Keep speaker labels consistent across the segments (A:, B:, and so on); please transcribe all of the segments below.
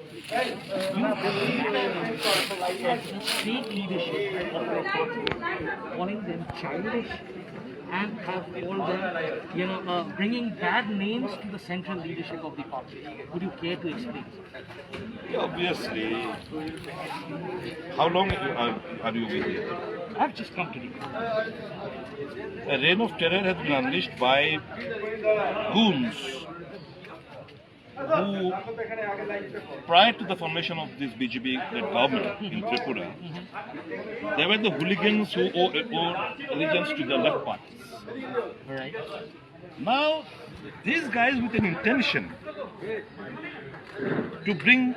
A: You have state leadership of your party calling them childish and have called them, bringing bad names to the central leadership of the party. Would you care to explain?
B: Obviously, how long are you with here?
A: I've just come to you.
B: A reign of terror has been unleashed by goons who, prior to the formation of this BJP-led government in Tripura, they were the hooligans who owe allegiance to the left parties.
A: Right.
B: Now, these guys with an intention to bring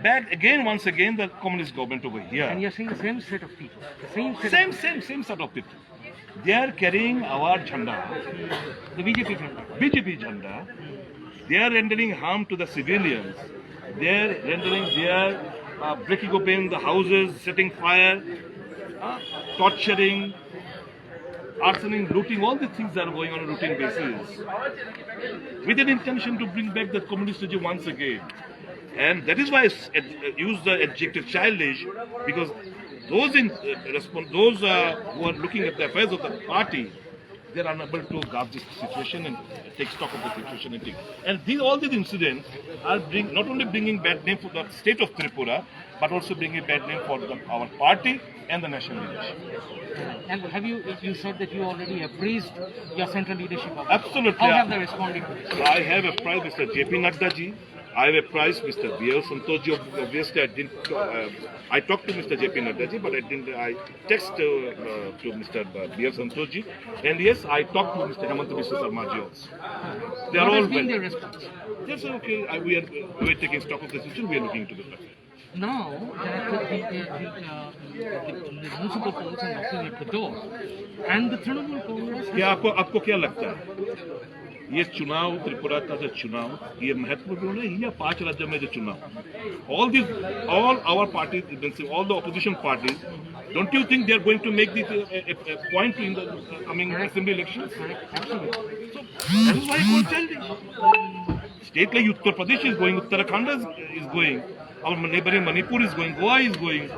B: back again, once again, the communist government over
A: And
B: here.
A: you're seeing the same set of people. The same set
B: Same set of people. They are carrying our jhanda,
A: the BJP agenda.
B: BJP jhanda. They are rendering harm to the civilians. They are breaking open the houses, setting fire, torturing, arsoning, looting, all these things that are going on a routine basis, with an intention to bring back the communist regime once again. And that is why I use the adjective childish, because those who are looking at the affairs of the party, they are unable to grasp this situation and take stock of the situation. And all these incidents are not only bringing bad name for the state of Tripura, but also bringing bad name for our party and the national leadership.
A: And you said that you already appraised your central leadership of it.
B: Absolutely.
A: How have they responded to this?
B: I have apprised Mr. JP Nadda ji. I have apprised Mr. B.L. Santosh ji. Obviously, I talked to Mr. JP Nadda ji, but I text to Mr. B.L. Santosh ji. And yes, I talked to Mr. Hemant Biswa Sarma ji also. They are
A: What
B: all
A: has been
B: well.
A: their response?
B: They said, okay, we are taking stock of the situation, we are looking into the matter.
A: Now that the municipal polls are knocking at the door, and the Trinamool Congress has
B: क्या आपको क्या लगता है ये चुनाव त्रिपुरा का जो चुनाव ये महत्वपूर्ण है या 5 राज्यों में जो चुनाव all our parties, all the opposition parties, don't you think they are going to make this a point in the coming assembly elections?
A: absolutely.
B: So that is why I call childish. State like Uttar Pradesh is going, Uttarakhand is going, our neighboring Manipur is going, Goa is going,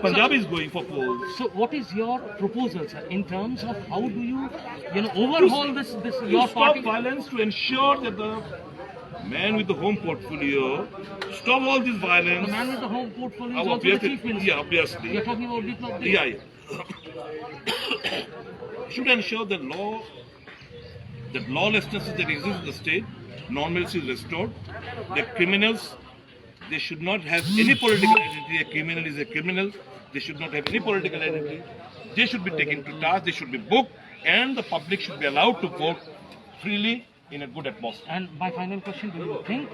B: Punjab is going for polls.
A: So what is your proposal, sir, in terms of how do you overhaul this your
B: to
A: party?
B: stop violence, to ensure that the man with the home portfolio stop all this violence.
A: The man with the home portfolio is also the
B: Obviously,
A: chief minister.
B: yeah, obviously.
A: You're talking about Biplab Debbarma.
B: Yeah. Should ensure that lawlessness that exists in the state, normalcy is restored. The criminals, they should not have any political identity. A criminal is a criminal. They should not have any political identity. They should be taken to task. They should be booked, and the public should be allowed to vote freely in a good atmosphere.
A: And my final question, do you think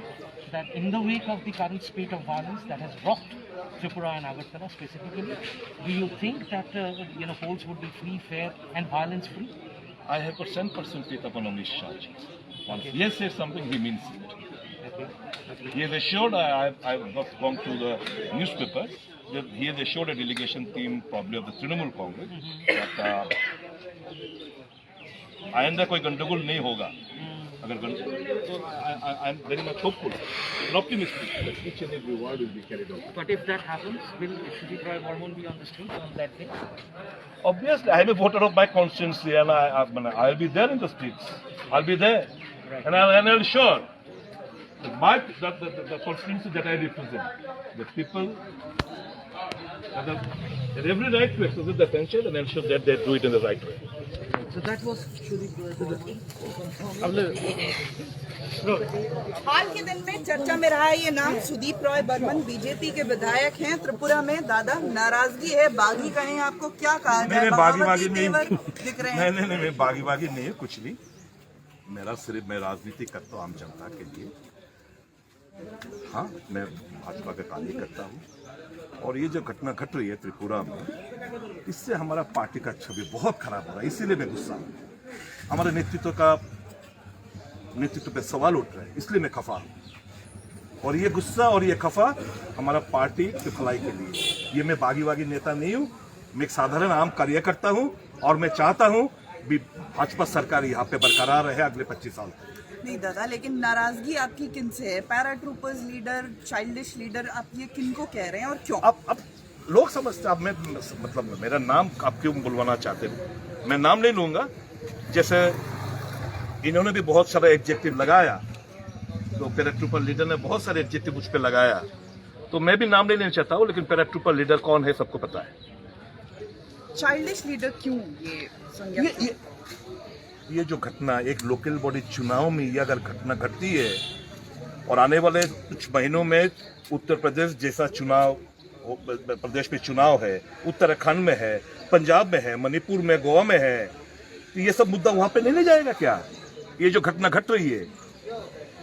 A: that in the wake of the current spate of violence that has rocked Tripura and Agartala specifically, do you think that polls would be free, fair and violence free?
B: I have 100% faith upon Amish Shah ji. Once he has said something, he means it.
A: Okay.
B: He has assured, I've not gone through the newspaper, that he has assured a delegation team, probably of the Trinamool Congress, that आइंदा कोई गंडगोल नहीं होगा. So I'm very much hopeful and optimistic that each and every word will be carried out.
A: But if that happens, will Shri Roy Burman be on the street on that day?
B: Obviously, I am a voter of my constituency, and I'll be there in the streets. I'll be there,
A: Right.
B: and I'll ensure that the constituency that I represent, the people have every right to exercise their pension and ensure that they do it in the right way.
A: So that was Shri Roy Burman.
C: हाल के दिन में चर्चा में रहा ये नाम Sudeep Roy Burman BJP के विधायक हैं त्रिपुरा में. दादा, नाराजगी है, बागी कहें आपको, क्या कहा जाए?
D: नहीं, बागी नहीं
C: दिख रहे हैं.
D: नहीं, बागी नहीं है कुछ भी. मेरा सिर्फ मैं राजनीति करता हूँ आम जनता के लिए. हाँ, मैं भाजपा का कार्य करता हूँ और ये जो घटना घट रही है त्रिपुरा में, इससे हमारा पार्टी का छवि बहुत खराब हो रहा है. इसीलिए मैं गुस्सा हूँ. हमारे नेतृत्व पे सवाल उठ रहे हैं, इसलिए मैं खफा हूँ. और ये गुस्सा और ये खफा हमारा पार्टी की भलाई के लिए. ये मैं बागी नेता नहीं हूँ. मैं एक साधारण आम कार्यकर्ता हूँ और मैं चाहता हूँ भी भाजपा सरकार यहाँ पे बरकरार रहे अगले 25 साल तक.
C: नहीं दादा, लेकिन नाराजगी आपकी किन से है? Para troopers leader, childish leader, आप ये किनको कह रहे हैं और क्यों?
D: अब लोग समझते, अब मैं मतलब मेरा नाम आप क्यों बुलवाना चाहते हो, मैं नाम नहीं लूंगा। जैसे इन्होंने भी बहुत सारा एडजेक्टिव लगाया, तो पैराट्रूपर लीडर ने बहुत सारे एडजेक्टिव मुझ पे लगाया, तो मैं भी नाम नहीं लेना चाहता हूँ, लेकिन पैराट्रूपर लीडर कौन है सबको पता है।
C: चाइल्डिश लीडर क्यों ये संज्ञा?
D: ये जो घटना एक लोकल बॉडी चुनाव में ये अगर घटना घटती है और आने वाले कुछ महीनों में उत्तर प्रदेश जैसा चुनाव, प्रदेश में चुनाव है, उत्तराखंड में है, पंजाब में है, मणिपुर में, गोवा में है, तो ये सब मुद्दा वहां पे नहीं ले जाएगा क्या? ये जो घटना घट रही है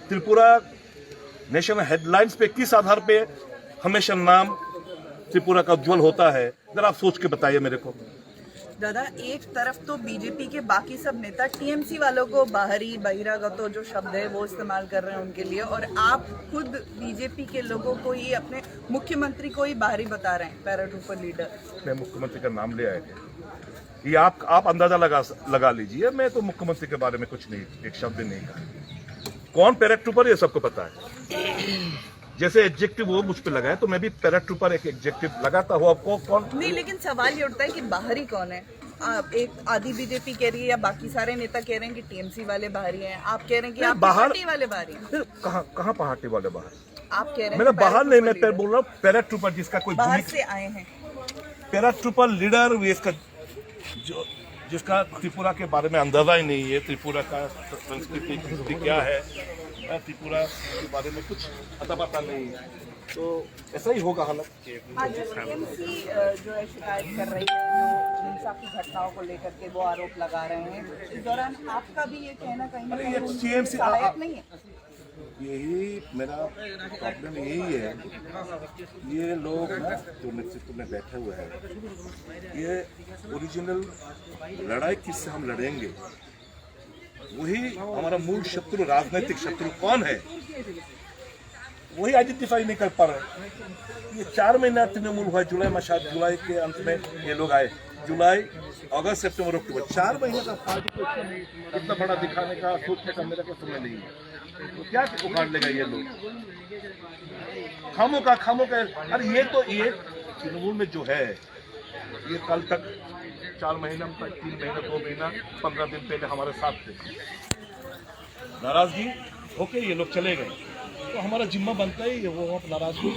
D: त्रिपुरा नेशनल हेडलाइंस पे किस आधार पे हमेशा नाम त्रिपुरा का उज्जवल होता है, जरा आप सोच के बताइए मेरे को।
C: दादा, एक तरफ तो बीजेपी के बाकी सब नेता टीएमसी वालों को बाहरी बहिरागतो जो शब्द है वो इस्तेमाल कर रहे हैं उनके लिए, और आप खुद बीजेपी के लोगों को ही, अपने मुख्यमंत्री को ही बाहरी बता रहे हैं पैराट्रूपर लीडर।
D: मैं मुख्यमंत्री का नाम ले आए थे, ये आप अंदाजा लगा लीजिए। मैं तो मुख्यमंत्री के बारे में कुछ नहीं, एक शब्द नहीं कहा। कौन पैराट्रूपर ये सबको पता है। जैसे एडजेक्टिव वो मुझ पे लगाए तो मैं भी पैराट्रूपर एक एडजेक्टिव लगाता हूँ। आपको कौन
C: नहीं, लेकिन सवाल ये उठता है कि बाहरी कौन है? एक आधी बीजेपी कह रही है या बाकी सारे नेता कह रहे हैं कि टीएमसी वाले बाहरी हैं, आप कह रहे हैं कि आप पार्टी वाले बाहरी हैं।
D: फिर कहाँ पार्टी वाले बाहर?
C: आप कह रहे हैं
D: मेरा बाहर नहीं, मैं बोल रहा हूँ पैराट्रूपर जिसका कोई
C: बाहर से आए हैं।
D: पैराट्रूपर लीडर इसका जो जिसका त्रिपुरा के बारे में अंदाजा ही नहीं है, त्रिपुरा का संस्कृति क्या है, त्रिपुरा के बारे में कुछ अता पता नहीं है, तो ऐसा ही होगा हालत।
C: आज टीएमसी जो है शिकायत कर रही है हिंसा की घटनाओं को लेकर के, वो आरोप लगा रहे हैं, इस दौरान आपका भी ये कहना कहीं ना कहीं
D: टीएमसी
C: सहायक नहीं है?
D: यही मेरा प्रॉब्लम यही है, ये लोग ना जो नेतृत्व में बैठे हुए हैं, ये ओरिजिनल लड़ाई किससे हम लड़ेंगे, वही हमारा मूल शत्रु, राजनीतिक शत्रु कौन है, वही आइडेंटिफाई नहीं कर पा रहे। ये 4 महीना तृणमूल हुआ, जुलाई में, शायद जुलाई के अंत में ये लोग आए, जुलाई, अगस्त, सितंबर, अक्टूबर, 4 महीने का पार्टी को इतना बड़ा दिखाने का, सोचने का मेरा कोई समय नहीं है। तो क्या उखाड़ लेगा ये लोग? खामों का अरे ये तृणमूल में जो है, ये कल तक 4 महीना तक, 3 महीना, 2 महीना, 15 दिन पहले हमारे साथ थे। नाराजगी होके ये लोग चले गए, तो हमारा जिम्मा बनता है वो नाराजगी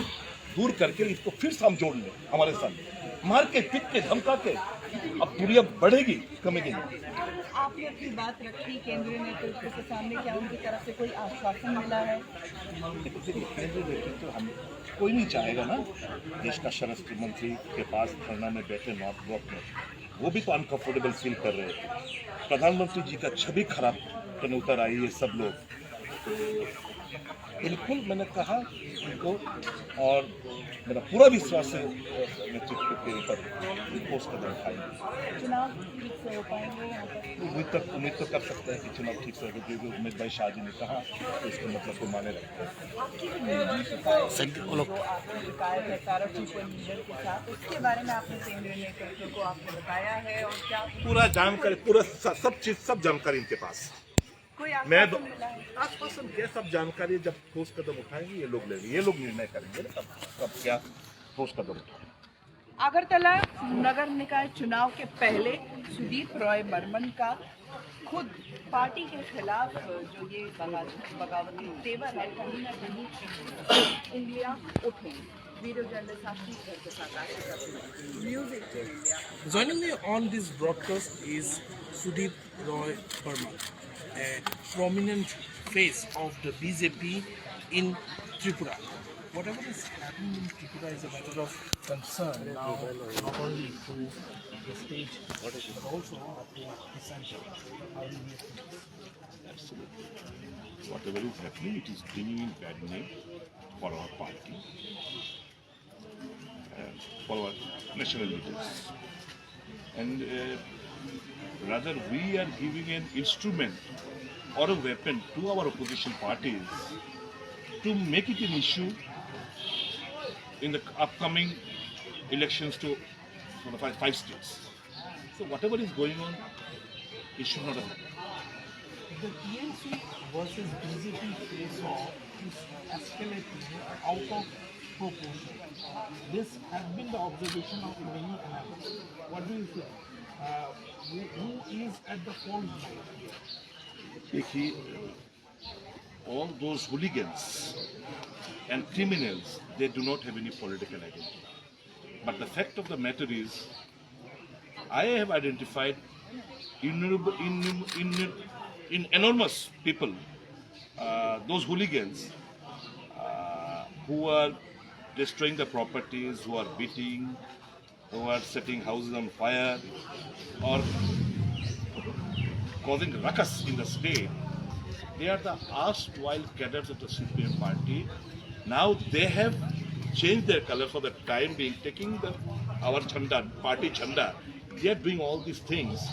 D: दूर करके इसको फिर से हम जोड़ लें हमारे साथ, मार के, पीट के, धमका के। अब दूरियां बढ़ेगी, कमेगी नहीं।
C: आपने अपनी बात रखी केंद्रीय नेतृत्व के सामने, क्या उनकी तरफ से कोई आश्वासन मिला है?
D: केंद्रीय नेतृत्व हम कोई नहीं चाहेगा ना, देश का शरस्त्र मंत्री के पास धरना में बैठे नॉर्थ ब्लॉक में, वो भी तो अनकंफर्टेबल फील कर रहे थे। प्रधानमंत्री जी का छवि खराब करने उतर आई है सब लोग। बिल्कुल मैंने कहा उनको, और मेरा पूरा विश्वास है नेतृत्व के ऊपर ठोस कदम उठाएंगे।
C: चुनाव ठीक से हो पाएंगे यहाँ पर?
D: उम्मीद तो कर सकते हैं कि चुनाव ठीक से होगा, क्योंकि उमेश भाई शाह जी ने कहा, तो इसका मतलब को माने रखते हैं।
C: आपकी जो निजी शिकायत है, जो आपकी शिकायत है पैराट्रूपर लीडर के साथ, उसके बारे में आपने केंद्रीय नेतृत्व को आपने बताया है, और क्या
D: पूरा जानकारी, पूरा सब जानकारी इनके पास।
C: कोई
D: मैं
C: आश्वासन मिला है?
D: आश्वासन क्या, सब जानकारी जब ठोस कदम उठाएंगे ये लोग लेंगे, ये लोग निर्णय करेंगे कब क्या ठोस कदम उठाएंगे।
C: अगरतला नगर निकाय चुनाव के पहले सुदीप रॉय बर्मन का खुद पार्टी के खिलाफ जो ये बगावती तेवर है, कहीं ना कहीं इंडिया उठे। वीडियो जर्नलिस्ट आपकी घर के साथ Ashish music to India.
E: Joining me on this broadcast is Sudeep Roy Burman, a prominent face of the BJP in Tripura. Whatever is happening in Tripura is a matter of concern now, not only to the state but also to the center. How do you think?
B: Absolutely. Whatever is happening, it is bringing in bad name for our party and for our national leaders. And rather we are giving an instrument or a weapon to our opposition parties to make it an issue in the upcoming elections to for the 5 states. So whatever is going on, it should not have happened.
E: the TMC versus BJP face-off is escalating out of proportion. This has been the observation of many analysts. What do you think? Who is at the fault here?
B: देखिए, all those hooligans and criminals, they do not have any political identity. But the fact of the matter is, I have identified in enormous people, those hooligans who are destroying the properties, who are beating, who are setting houses on fire, or causing ruckus in the state. They are the erstwhile cadres of the CPM party. Now they have changed their color for the time being, taking our chanda, party chanda. They are doing all these things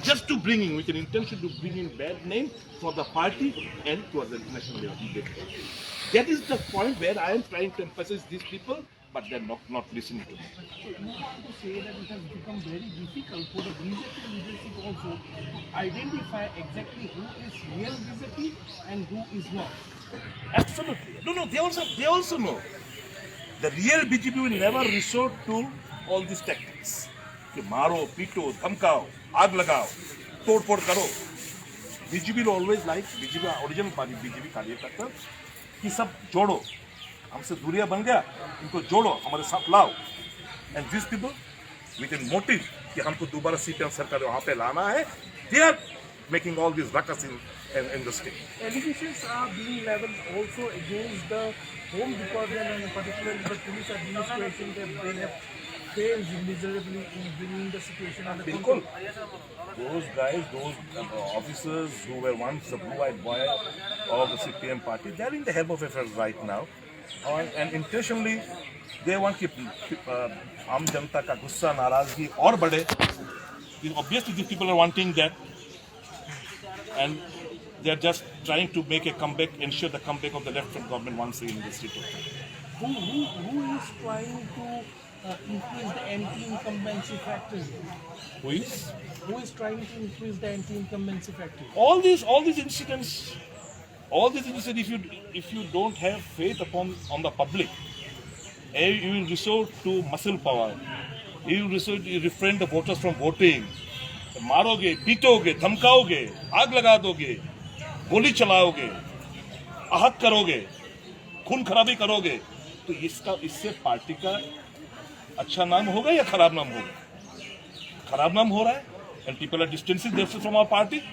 B: just to bring in, with an intention to bring in bad name for the party and towards the international level. That is the point where I am trying to emphasize these people, but they are not listening to me.
E: You have to say that it has become very difficult for the BJP leadership also to identify exactly who is real BJP and who is not.
B: Absolutely. No, they also know. The real BJP will never resort to all these tactics. कि मारो, पीटो, धमकाओ, आग लगाओ, तोड़-फोड़ करो. BJP will always like, BJP original party BJP कार्यकर्ता कि सब जोड़ो, हमसे दूरियां बन गया, इनको जोड़ो, हमारे साथ लाओ. And these people with a motive कि हमको दोबारा CPM सरकार वहाँ पे लाना है, they are making all these ruckus in the state.
E: Allegations are being leveled also against the Home Department and particularly the police administration that they have failed miserably in bringing the situation under control.
B: Those guys, those officers who were once the blue-eyed boy of the CPM party, they are in the helm of affairs right now, and intentionally they want to keep आम जनता का गुस्सा, नाराजगी और बढ़े. Obviously, these people are wanting that, and they are just trying to make a comeback, ensure the comeback of the left-wing government once again in the state of Tripura.
E: Who is trying to increase the anti-incumbency factors?
B: Who is?
E: Who is trying to increase the anti-incumbency factors?
B: All these incidents, if you don't have faith on the public, you will resort to muscle power. You will refrain the voters from voting. मारोगे, पीटोगे, धमकाओगे, आग लगा दोगे, गोली चलाओगे, आहत करोगे, खून खराबी करोगे, तो इससे पार्टी का अच्छा नाम होगा या खराब नाम होगा? खराब नाम हो रहा है, and people are distancing themselves from our party.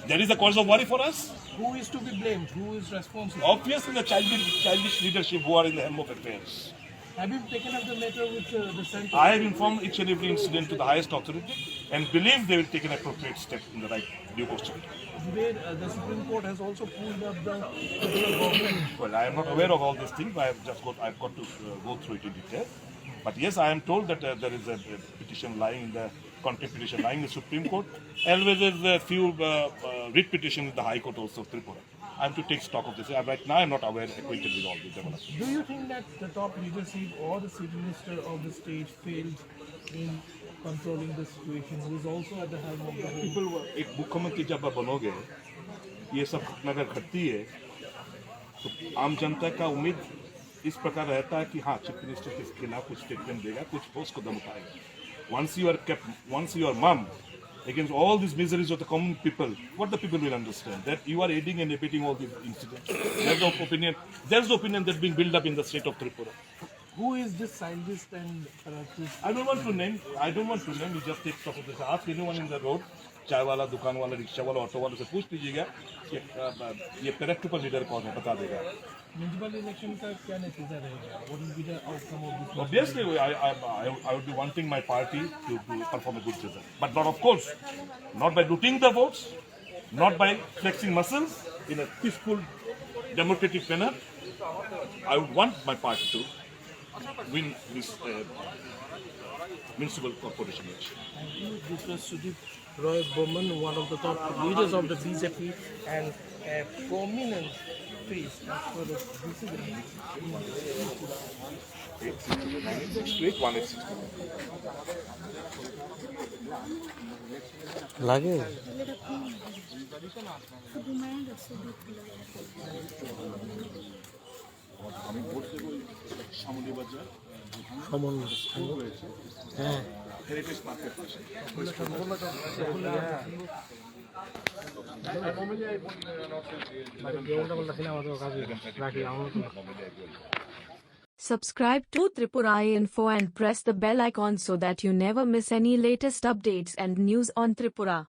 B: There is a cause of worry for us.
E: Who is to be blamed? Who is responsible?
B: Obviously, the childish leadership who are in the helm of affairs.
E: Have you taken up the matter with the central?
B: I have informed each and every incident to the highest authority and believe they will take an appropriate step in the right due course.
E: Today, the Supreme Court has also pulled up the federal government.
B: Well, I am not aware of all these things. I've got to go through it in detail. But yes, I am told that there is a petition lying in the contempt petition lying in the Supreme Court, as well as a few writ petitions in the High Court also of Tripura. I am to take stock of this. Right now, I am not acquainted with all these developments.
E: Do you think that the top leadership or the chief minister of the state failed in controlling the situation, who is also at the helm of the whole?
B: People, एक मुख्यमंत्री जब आप बनोगे, ये सब घटना अगर घटती है, तो आम जनता का उम्मीद इस प्रकार रहता है कि हाँ, चीफ मिनिस्टर के खिलाफ कुछ स्टेटमेंट देगा, कुछ ठोस कदम उठाएगा. Once you are mum against all these miseries of the common people, what the people will understand? That you are aiding and abetting all these incidents. There's the opinion that's being built up in the state of Tripura.
E: Who is this scientist and this?
B: I don't want to name. You just take stock of this. Ask anyone in the road, चाय वाला, दुकान वाला, rickshaw वाला, auto वाले से पूछ लीजिएगा कि ये पेरेक्टुपल लीडर कौन है, बता देगा.
E: Municipal election का क्या नतीजा रहेगा? What will be the outcome of this?
B: Obviously, I would be wanting my party to perform a good result, but not, of course, not by looting the votes, not by flexing muscles in a peaceful, democratic manner. I would want my party to win this municipal corporation election.
E: Thank you. This was Sudip Roy Burman, one of the top leaders of the BJP and a prominent face as far as this is
B: 628 1860.
A: লাগে
B: আমি বলতে সামনে বাজার
A: হ্যাঁ
B: heritage market পাশে
F: Subscribe to Tripura Info and press the bell icon so that you never miss any latest updates and news on Tripura.